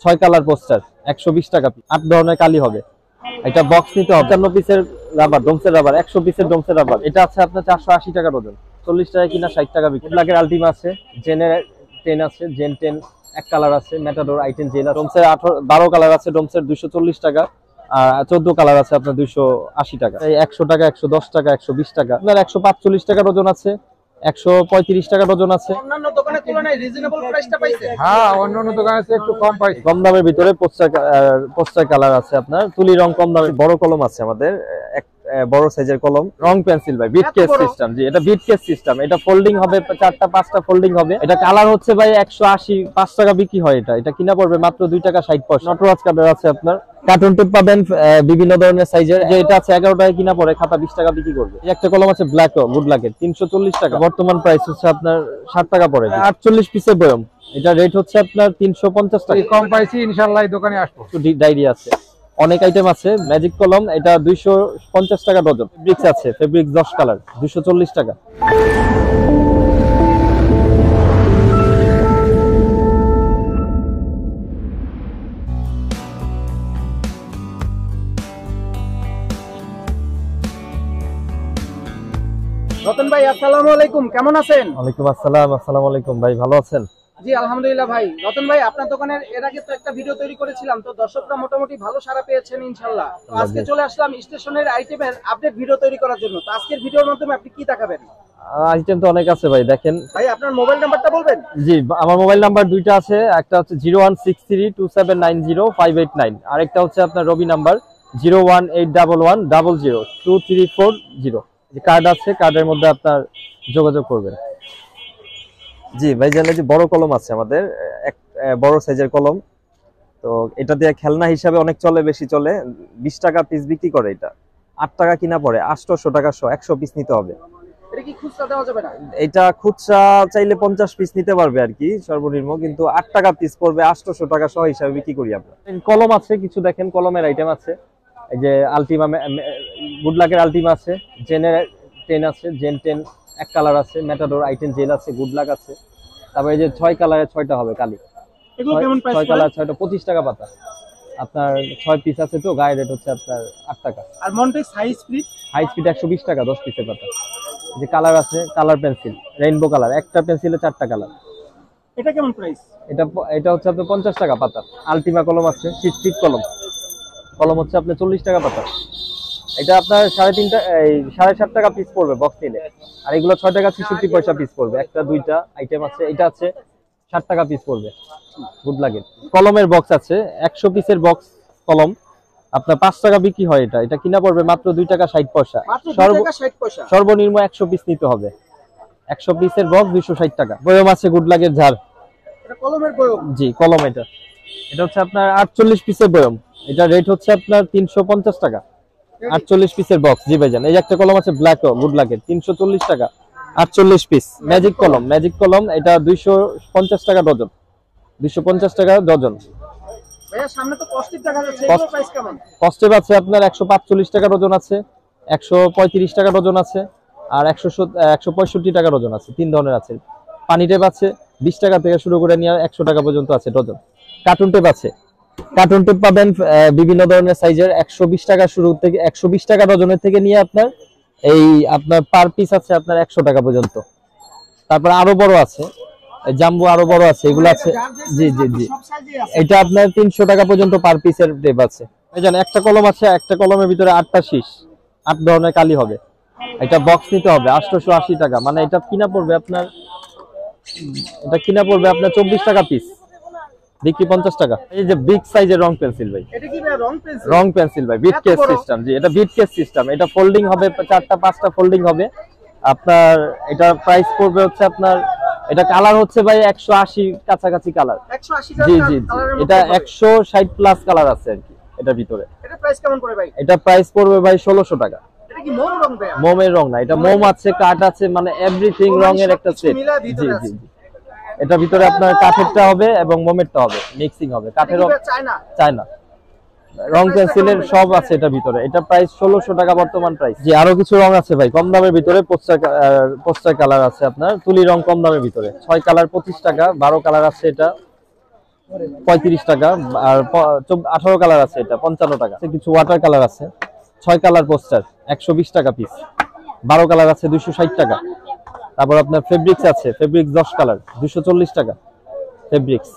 6 colour poster 120 টাকা, 8 ধরনের কালি হবে। এটা বক্স নিতে হবে 55 পিসের রাবার, ডোমসের রাবার, 100 পিসের ডোমসের রাবার। এটা আছে আপনার 480 টাকা ডজন, 40 টাকা কিনা 60 টাকা বিক্রি। ব্ল্যাকের আলটিমা আছে, জেনের 10 আছে, জেন 10 এক কালার আছে, মেটাডোর আইটেন জেল আছে। ডোমসের 12 কালার আছে, ডোমসের 240 টাকা, আর 14 কালার আছে আপনার 280 টাকা। এই 100 টাকা, 110 টাকা, 120 টাকা, আপনার 145 টাকা ডজন আছে, 135 টাকা ডজন আছে। অন্যান্য দোকানের তুলনায় রিজনেবল প্রাইসটা পাইছে? হ্যাঁ, অন্যান্য দোকানে একটু কম পাইছে। কম দামের ভিতরে পোস্টার কালার আছে আপনার, তুলি রং কম দামে। বড় কলম আছে আমাদের, বড় সাইজের কলম, রং পেন্সিল ভাই, বিট কেস সিস্টেম। জি, এটা বিট কেস সিস্টেম, এটা ফোল্ডিং হবে, 4টা 5টা ফোল্ডিং হবে। এটা কালার হচ্ছে ভাই 185 টাকা বিক্রি হয়। এটা কিনা পড়বে মাত্র 2 টাকা 60 পয়সা। নটরাজ কালার আছে আপনার, কার্টুন টেপ পাবেন বিভিন্ন ধরনের সাইজের। যে এটা আছে 11 টাকা কিনা পড়ে, খাতা 20 টাকা বিক্রি করবে। এই একটা কলম আছে ব্ল্যাক গুড লাকের, 340 টাকা, বর্তমান প্রাইস হচ্ছে আপনার 60 টাকা পড়ে। 48 পিসের বয়ম, এটা রেট হচ্ছে আপনার 350 টাকা। কম পাইছি, ইনশাআল্লাহ এই দোকানে আসবো। ডায়েরি আছে, অনেক আইটেম আছে। ম্যাজিক কলম, এটা 250 টাকা ডজন। ফেব্রিক্স আছে, ফেব্রিক্স 10 কালার 240 টাকা। রতন ভাই আসসালামু আলাইকুম, কেমন আছেন? ওয়ালাইকুম আসসালাম। আসসালামু আলাইকুম ভাই, ভালো আছেন? জি আলহামদুলিল্লাহ ভাই। রতন ভাই, আপনার দোকানের এর আগে তো একটা ভিডিও তৈরি করেছিলাম, তো দর্শকরা মোটামুটি ভালো সাড়া পেয়েছেন ইনশাআল্লাহ। তো আজকে চলে আসলাম স্টেশনের আইটেমের আপডেট ভিডিও তৈরি করার জন্য। তো আজকের ভিডিওর মাধ্যমে আপনি কি দেখাবেন? আইটেম তো অনেক আছে ভাই, দেখেন। ভাই আপনার মোবাইল নাম্বারটা বলবেন? জি, আমার মোবাইল নাম্বার দুইটা আছে, একটা হচ্ছে 01632790589, আরেকটা হচ্ছে আপনার রবি নাম্বার 01811002340। যে কার্ড আছে, কার্ডের মধ্যে আপনার যোগাযোগ করবেন। জি ভাই, জানেন যে বড় কলম আছে আমাদের, বড় সাইজের কলম। তো এটা দিয়ে খেলনা হিসাবে অনেক চলে, বেশি চলে। 20 টাকা পিস বিক্রি করে, এটা 8 টাকা কিনা পড়ে, 800 টাকা 100 পিস নিতে হবে। এটা কি খুচরা দেওয়া যাবে না? এটা খুচরা চাইলে 50 পিস নিতে পারবে আর কি সর্বনিম্ন, কিন্তু 8 টাকা পিস পড়বে, 800 টাকা সহ হিসাবে বিক্রি করি আমরা। কলম আছে কিছু, দেখেন কলমের আইটেম আছে। এই যে আলটিমা, গুড লাকের আলটিমা আছে, জেনের 10 আছে, জেন 10 এক কালার আছে, মেটাডোর আইটেন জেল আছে, গুড লাক আছে। তারপরে এই যে 6 কালারের 6টা হবে কালি, এগুলো কেমন প্রাইস? 6 কালার 6টা 25 টাকা পাতা। আপনার 6 পিস আছে, তো গায়ের রেট হচ্ছে আপনার 8 টাকা। আর Montex high speed? High speed 120 টাকা 10 পিসের পাতা। যে কালার আছে, কালার পেন্সিল, রেইনবো কালার, একটা পেন্সিলে 4টা কালার। এটা কেমন প্রাইস? এটা হচ্ছে আপনার 50 টাকা পাতা। আলটিমা কলম আছে, শীত কলম, কলম হচ্ছে আপনার 40 টাকা পাতা। এটা আপনার 7.5 টাকা পিস পড়বে বক্স নিলে। আর এগুলো 6 টাকা 66 পয়সা পিস পড়বে। একটা দুইটা আইটেম আছে, এটা আছে 60 টাকা পিস পড়বে। গুড লাগে কলমের বক্স আছে, 100 পিসের বক্স কলম আপনার 5 টাকা বিক্রি হয়। এটা কিনা পড়বে মাত্র 2 টাকা 60 পয়সা। সর্বনিম্ন 100 পিস নিতে হবে। 100 পিসের বক্স 260 টাকা। বয়ম আছে গুড লাগের ঝাড়, এটা কলমের বয়ম? জি কলম। এটা হচ্ছে আপনার 48 পিসের বয়ম, এটা রেট হচ্ছে আপনার 350 টাকা। 48 পিসের বক্স। জি ভাইজান, এই একটা কলম আছে ব্ল্যাক গুড লাগের, 340 টাকা, 48 পিস। ম্যাজিক কলম, এটা 250 টাকা ডজন, 250 টাকা ডজন। ভাইয়া সামনে তো কস্টিপ দেখা যাচ্ছে, এর প্রাইস কেমন? কস্টিপ আছে আপনার 145 টাকা ডজন আছে, 135 টাকা ডজন আছে, আর 165 টাকা ডজন আছে। 3 ধরনের আছে। পানি টেপ আছে 20 টাকা থেকে শুরু করে নিয়ে 100 টাকা পর্যন্ত আছে ডজন। কার্টুন টেপ আছে, কার্টুন টেপ পাবেন বিভিন্ন ধরনের সাইজের, 120 টাকা শুরু থেকে, 120 টাকা ডজনের থেকে নিয়ে আপনার আপনার পার পিস আছে আপনার 100 টাকা পর্যন্ত। তারপর আরো বড় আছে, জাম্বো আরো বড় আছে, এগুলো আছে। জি, এটা আপনার 300 টাকা পর্যন্ত পার পিসের টেপ আছে। এই জানেন একটা কলম আছে, একটা কলমের ভিতরে 8টা শীষ, 8 ধরনের কালি হবে। এটা বক্স নিতে হবে 880 টাকা, মানে এটা কিনা পড়বে আপনার 24 টাকা পিস, বিক্রি 50 টাকা। এই যে বিগ সাইজের রং পেন্সিল ভাই, এটা কি ভাই রং পেন্সিল? রং পেন্সিল ভাই, বিট কেস সিস্টেম। জি, এটা বিট কেস সিস্টেম, এটা ফোল্ডিং হবে, 4টা 5টা ফোল্ডিং হবে। আপনার এটা প্রাইস পড়বে হচ্ছে আপনার, এটা কালার হচ্ছে ভাই 180 কাছাকাছি কালার। 180 জি, এটা 160 প্লাস কালার আছে আর কি এটার ভিতরে। এটা প্রাইস কেমন পড়বে ভাই? এটা প্রাইস পড়বে ভাই 1600 টাকা। এটা কি মোম রং ভাই? মোমের রং না, এটা মোম আছে, কাঠ আছে, মানে এভরিথিং রঙের একটা সেট। জি, এটা ভিতরে আপনার কাঠেরটা হবে এবং মোমেরটা হবে, মিক্সিং হবে। কাঠের চায়না রং পেন্সিলের সব আছে এটা ভিতরে। এটা প্রাইস 1600 টাকা বর্তমান প্রাইস। জি, আরো কিছু রং আছে ভাই কম দামের ভিতরে। পোস্টার কালার আছে আপনার, তুলি রং কম দামের ভিতরে, 6 কালার 25 টাকা, 12 কালার আছে, এটা 35 টাকা। আর 18 কালার আছে, এটা 55 টাকা। কিছু ওয়াটার কালার আছে, 6 কালার পোস্টার 120 টাকা পিস। 12 কালার আছে 260 টাকা। তারপর আপনার ফেব্রিক্স আছে, ফেব্রিক্স 10 কালার 240 টাকা ফেব্রিক্স।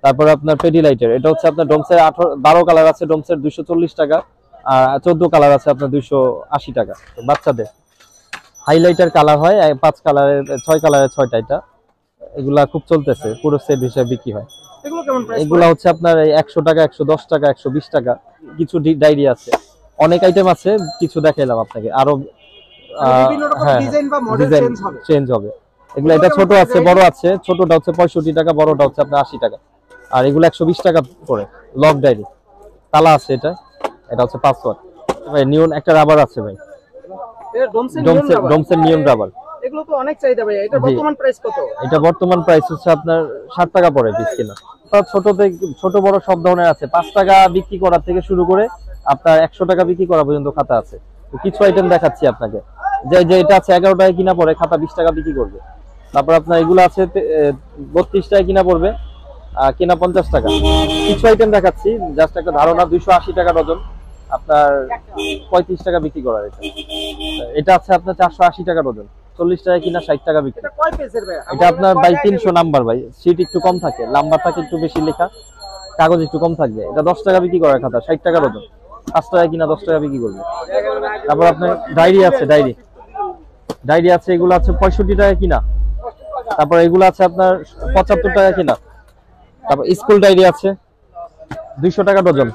তারপর আপনার পেডিলাইটের, এটা হচ্ছে আপনার ডোমসের 12 কালার আছে, ডোমসের 240 টাকা। আর 14 কালার আছে আপনার 280 টাকা। বাচ্চাদের হাইলাইটার কালার হয় 5 কালারের, 6 কালারের 6টা। এটা এগুলা খুব চলতেছে, পুরো সেট হিসেবে বিক্রি হয়। এগুলো কেমন প্রাইস? এগুলা হচ্ছে আপনার 100 টাকা, 110 টাকা, 120 টাকা। কিছু ডায়েরি আছে, অনেক আইটেম আছে, কিছু দেখাইলাম আপনাকে। আরো বিভিন্ন রকম ডিজাইন বা মডেল ডিজাইন চেঞ্জ হবে। চেঞ্জ হবে। এগুলা এটা ছোট আছে, বড় আছে। ছোটটা হচ্ছে 65 টাকা, বড়টা হচ্ছে আপনার 80 টাকা। আর এগুলো 120 টাকা করে। লক ডায়েরি তালা আছে, এটা হচ্ছে পাসওয়ার্ড ভাই। নিয়ন একটা রাবার আছে ভাই, এটা ডোমসের নিয়ন রাবার। এগুলো তো অনেক চাহিদা ভাই। এটা বর্তমান প্রাইস কত? এটা বর্তমান প্রাইস হচ্ছে আপনার 60 টাকা পড়ে পিস কিনা। ছোট বড় সব ধরনের আছে। 5 টাকা বিক্রি করার থেকে শুরু করে আপনার 100 টাকা বিক্রি করা পর্যন্ত খাতা আছে। তো কিছু আইটেম দেখাচ্ছি আপনাকে। যে এটা আছে 11 টাকা কিনা পড়ে, খাতা 20 টাকা বিক্রি করবে। তারপর আপনার এগুলো আছে 32 টাকা কিনা পড়বে, কেনা 50 টাকা। কিছু আইটেম দেখাচ্ছি, জাস্ট একটা ধারণা। 280 টাকা ডজন, আপনার 35 টাকা বিক্রি করা। এটা আছে আপনার 480 টাকা ডজন, 40 টাকা কিনা, 60 টাকা বিক্রি। এটা কয় পেজের ভাই? এটা আপনার বাই 300 নাম্বার ভাই। সিট একটু কম থাকে, নাম্বার থাকে একটু বেশি লেখা, কাগজ একটু কম থাকবে। এটা 10 টাকা বিক্রি করার খাতা, 60 টাকা ডজন। 5 টাকা কিনা 10 টাকা বিক্রি করবে। তারপর আপনার ডায়েরি আছে, ডায়েরি আছে। এগুলো আছে 65 টাকা কিনা। তারপর এগুলো আছে আপনার 75 টাকা কিনা। তারপর স্কুল ডায়েরি আছে 200 টাকা ডজন।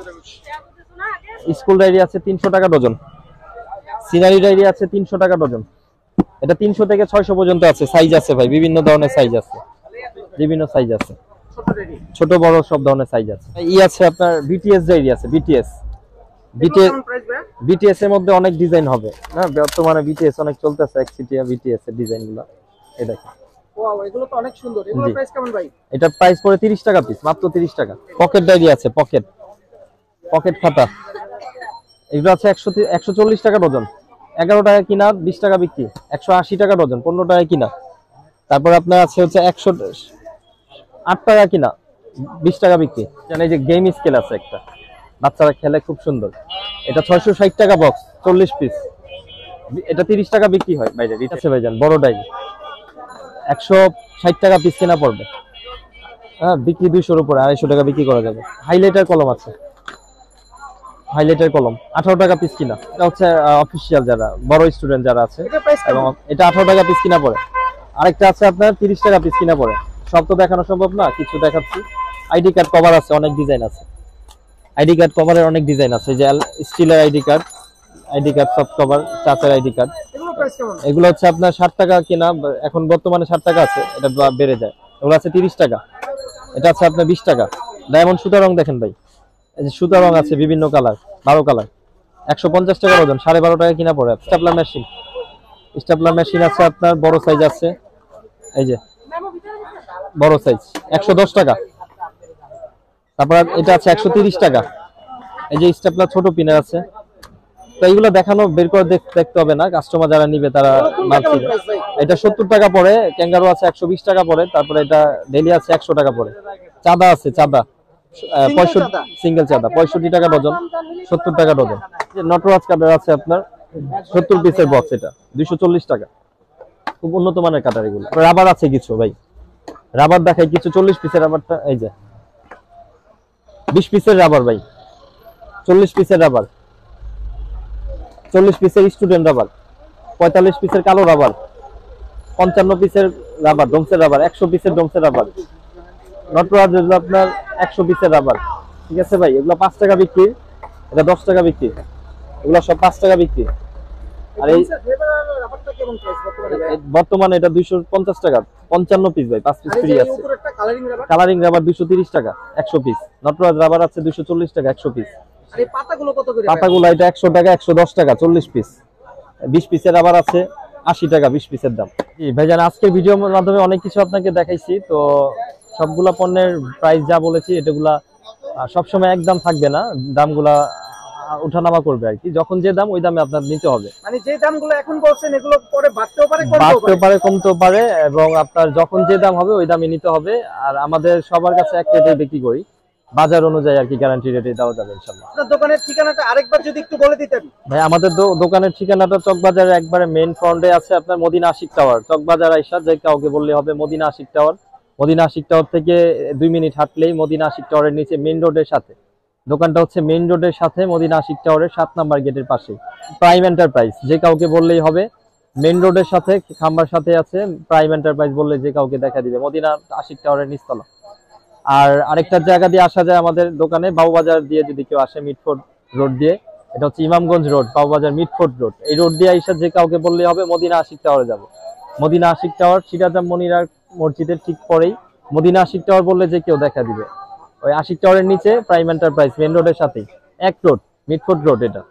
স্কুল ডায়েরি আছে 300 টাকা ডজন। সিনারি ডায়েরি আছে 300 টাকা ডজন। এটা 300 থেকে 600 পর্যন্ত আছে। সাইজ আছে ভাই, বিভিন্ন ধরনের সাইজ আছে, বিভিন্ন সাইজ আছে, ছোট বড় সব ধরনের সাইজ আছে। আছে আপনার বিটিএস ডায়েরি আছে, বিটিএস এর মধ্যে অনেক ডিজাইন হবে। হ্যাঁ, বর্তমানে বিটিএস অনেক চলতেছে, একচিটিয়া বিটিএস এর ডিজাইনগুলো। এই দেখেন, ওয়াও, এগুলো তো অনেক সুন্দর। এগুলোর প্রাইস কেমন ভাই? এটা প্রাইস পড়ে 30 টাকা পিস, মাত্র 30 টাকা। পকেট ডায়েরি আছে, পকেট খাতা। এগুলো আছে 140 টাকা ডজন। 11 টাকা কিনা, 20 টাকা বিক্রি। 180 টাকা ডজন, 15 টাকা কিনা। তারপর আপনার আছে হচ্ছে 108 টাকা কিনা, 20 টাকা বিক্রি। এই যে গেম স্কেল আছে একটা, বাচ্চারা খেলে, খুব সুন্দর। এটা 660 টাকা বক্স, 40 পিস। এটা 30 টাকা বিক্রি হয় বাইরে। এটা আছে ভাইজান বড় ডায়েরি, 160 টাকা পিস কেনা পড়বে। হ্যাঁ, বিক্রি 200 উপরে, 250 টাকা বিক্রি করা যাবে। হাইলাইটার কলম আছে, হাইলাইটার কলম 18 টাকা পিস কিনা। এটা হচ্ছে অফিসিয়াল যারা বড় স্টুডেন্ট যারা আছে, এবং এটা 18 টাকা পিস কিনা পড়ে। আরেকটা আছে আপনার 30 টাকা পিস কিনা পড়ে। সব তো দেখানো সম্ভব না, কিছু দেখাচ্ছি। আইডি কার্ড কভার আছে, অনেক ডিজাইন আছে। আইডি কার্ড কভারের অনেক ডিজাইন আছে, যে স্টিলের আইডি কার্ড সফট কভার, চাচের আইডি কার্ড। এগুলো হচ্ছে আপনার 60 টাকা কিনা, এখন বর্তমানে 60 টাকা আছে, এটা বেড়ে যায়। এগুলো আছে 30 টাকা। এটা আছে আপনার 20 টাকা। ডায়মন্ড সুতা রং দেখেন ভাই, এই যে সুতা রং আছে বিভিন্ন কালার, 12 কালার, 150 টাকা ওজন, 12.5 টাকা কিনা পড়ে। স্টেপলার মেশিন আছে আপনার, বড় সাইজ আছে, এই যে বড় সাইজ 110 টাকা। তারপর এটা আছে 130 টাকা। এই যে স্টেপলার ছোট পিনের আছে। তো এইগুলো দেখানো, বের করে দেখতে হবে না, কাস্টমার যারা নিবে তারা মানছে। এটা 70 টাকা পড়ে। ক্যাঙ্গারু আছে 120 টাকা পড়ে। তারপরে এটা ডেলি আছে 100 টাকা পড়ে। চাঁদা আছে, চাঁদা 65 সিঙ্গেল চাঁদা 65 টাকা ডজন, 70 টাকা ডজন। নটরাজ কাটার আছে আপনার 70 পিসের বক্স, এটা 240 টাকা। খুব উন্নত মানের কাটার এগুলো। রাবার আছে কিছু ভাই, রাবার দেখাই কিছু। 40 পিসের রাবারটা, এই যে 20 পিসের রাবার ভাই, 40 পিসের রাবার, 40 পিসের স্টুডেন্ট রাবার, 45 পিসের কালো রাবার, 55 পিসের রাবার, ডোমসের রাবার, 100 পিসের ডোমসের রাবার। নটরাজ আপনার 100 পিসের রাবার। ঠিক আছে ভাই, এগুলো 5 টাকা বিক্রি, এটা 10 টাকা বিক্রি, এগুলো সব 5 টাকা বিক্রি। আর এই বর্তমানে এটা 250 টাকা, 55 পিস ভাই, 5 পিস ফ্রি আছে। কালারিং রাবার 230 টাকা 100 পিস। নটরাজ রাবার আছে 240 টাকা 100 পিস। পাতাগুলো এটা 100 টাকা, 110 টাকা 40 পিস। 20 পিসের রাবার আছে 80 টাকা 20 পিসের দাম। ভাইজান, আজকের ভিডিওর মাধ্যমে অনেক কিছু আপনাকে দেখাইছি। তো সবগুলা পণ্যের প্রাইস যা বলেছি, এটাগুলা সবসময় একদম থাকবে না, দামগুলা ওঠানামা করবে আর কি, যখন যে দাম ওই দামে আপনার নিতে হবে। মানে যে দামগুলো এখন বলছেন এগুলো পরে বাড়তেও পারে কমতেও বাড়তে পারে। পারে কমতেও পারে, এবং আপনার যখন যে দাম হবে ওই দামে নিতে হবে। আর আমাদের সবার কাছে এক রেটে বিক্রি করি, বাজার অনুযায়ী আর কি, গ্যারান্টি রেটে দেওয়া যাবে ইনশাল্লাহ। আপনার দোকানের ঠিকানাটা আরেকবার যদি একটু বলে দিতেন। ভাই আমাদের দোকানের ঠিকানাটা চকবাজারে একবারে মেইন ফ্রন্টে আছে আপনার মদিনা আশিক টাওয়ার। চকবাজার আইসা যে কাউকে বললে হবে মদিনা আশিক টাওয়ার। মদিনা আশিক টাওয়ার থেকে 2 মিনিট হাঁটলেই মদিনা আশিক টাওয়ারের নিচে মেইন রোডের সাথে দোকানটা হচ্ছে, মেইন রোডের সাথে মদিনা আশিক টাওয়ারের 7 নাম্বার গেটের পাশে প্রাইম এন্টারপ্রাইজ। যে কাউকে বললেই হবে, মেইন রোডের সাথে খাম্বার সাথে আছে প্রাইম এন্টারপ্রাইজ, বললে যে কাউকে দেখা দিবে, মদিনা আশিক টাওয়ারের নিচতলা। আর আরেকটা জায়গা দিয়ে আসা যায় আমাদের দোকানে, বাবুবাজার দিয়ে যদি কেউ আসে, মিটফোর্ড রোড দিয়ে, এটা হচ্ছে Imamganj road, Babubazar Mitford road. এই রোড দিয়ে আইসা যে কাউকে বললেই হবে মদিনা আশিক টাওয়ারে যাবো। মদিনা আশিক টাওয়ার সিরাজাম মনিরা মসজিদের ঠিক পরেই মদিনা আশিক টাওয়ার বললে যে কেউ দেখা দিবে। ওই আশিক টাওয়ারের নিচে প্রাইম এন্টারপ্রাইজ, মেইন রোডের সাথেই, এক রোড, মিটফোর্ড রোড এটা।